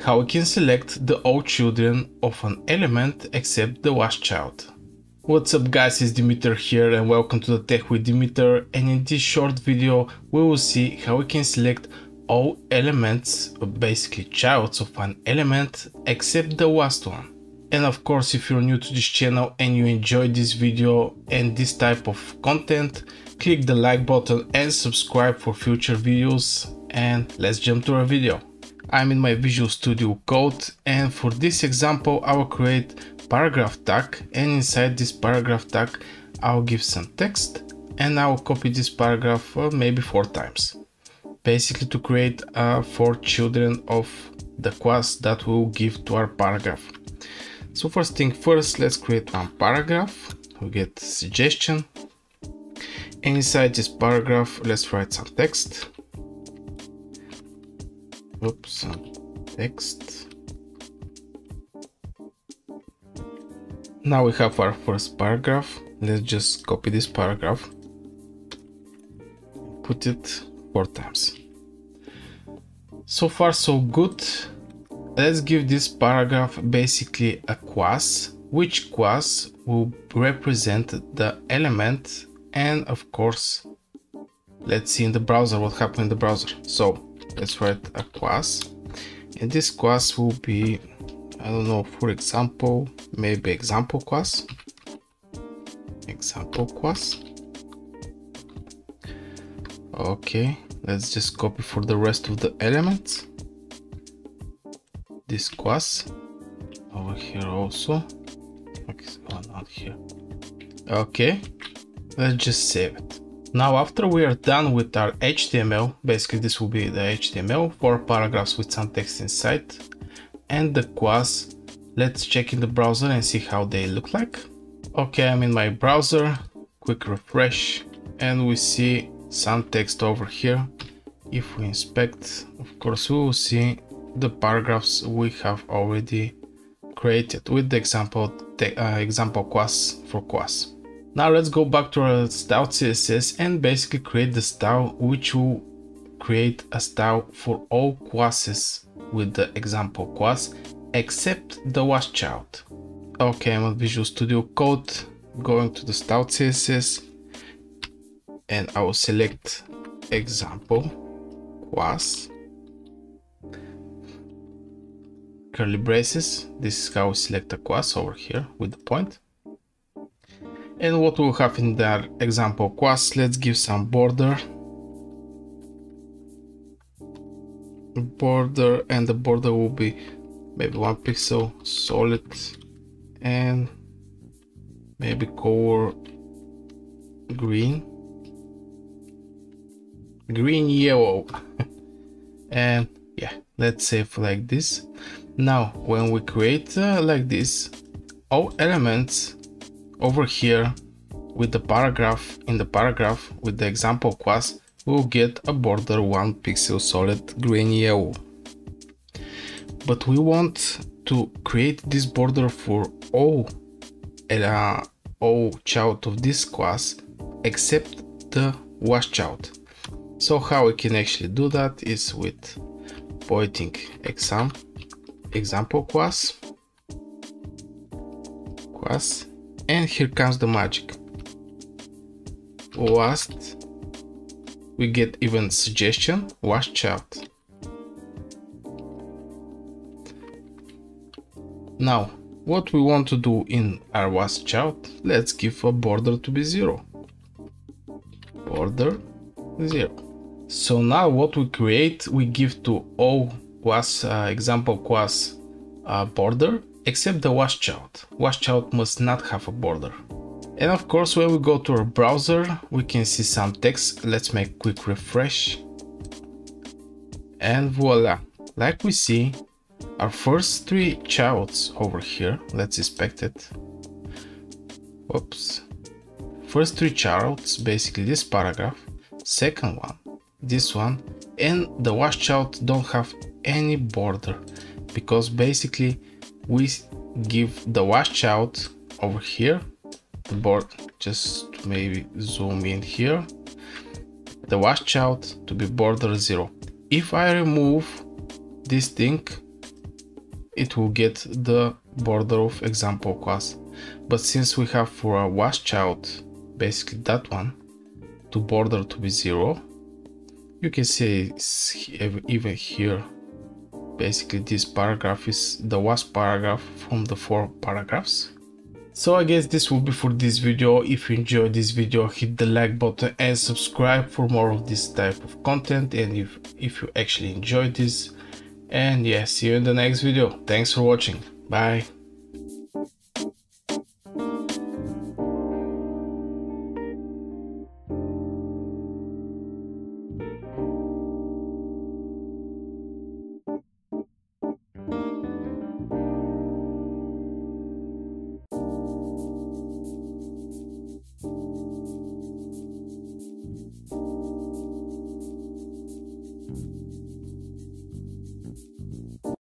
how we can select the all children of an element except the last child. What's up guys, it's Dimitar here and welcome to the Tech with Dimitar, and in this short video we will see how we can select all elements, or basically childs of an element except the last one. And of course, if you're new to this channel and you enjoyed this video and this type of content, click the like button and subscribe for future videos, and let's jump to our video. I'm in my Visual Studio Code, and for this example I will create paragraph tag, and inside this paragraph tag I'll give some text and I will copy this paragraph maybe 4 times, basically to create 4 children of the class that we'll give to our paragraph. So first thing first, let's create one paragraph. We get suggestion, and inside this paragraph let's write some text. Some text. Now we have our first paragraph. Let's just copy this paragraph, put it 4 times. So far so good. Let's give this paragraph basically a class, which class will represent the element, and of course let's see in the browser what happened in the browser. So let's write a class, and this class will be, I don't know, for example, maybe example class. Okay, let's just copy for the rest of the elements this class over here also. Okay, not here. Okay, let's just save it. Now after we are done with our HTML, basically this will be the HTML for paragraphs with some text inside, and the class, let's check in the browser and see how they look like. Okay, I'm in my browser, quick refresh, and we see some text over here. If we inspect, of course we will see the paragraphs we have already created with the example class for class. Now let's go back to our style CSS and basically create the style, which will create a style for all classes with the example class except the last child. Okay, I'm on Visual Studio Code, going to the style CSS, and I will select example class, curly braces. This is how we select a class over here with the point. And what we'll have in that example class, let's give some border, and the border will be maybe 1 pixel solid, and maybe color green yellow. And yeah, let's save like this. Now when we create like this, all elements over here with the paragraph, in the paragraph with the example class, will get a border 1 pixel solid green yellow. But we want to create this border for all child of this class except the last child. So how we can actually do that is with pointing example class, and here comes the magic. Last, we get even suggestion, last child. Now what we want to do in our last child, let's give a border to be 0, border 0. So now what we create, we give to all class example class border except the last child. Last child must not have a border. And of course when we go to our browser we can see some text. Let's make quick refresh, and voila, like we see our first 3 childs over here. Let's inspect it. Oops. First 3 childs, basically this paragraph, second one, this one, and the last child don't have any border, because basically we give the last child over here the border, just maybe zoom in here, the last child to be border 0. If I remove this thing, it will get the border of example class. But since we have for a was child, basically that one, to border to be 0, you can see even here, basically this paragraph is the was paragraph from the 4 paragraphs. So I guess this will be for this video. If you enjoyed this video, hit the like button and subscribe for more of this type of content, and if you actually enjoyed this. And yeah, see you in the next video. Thanks for watching. Bye.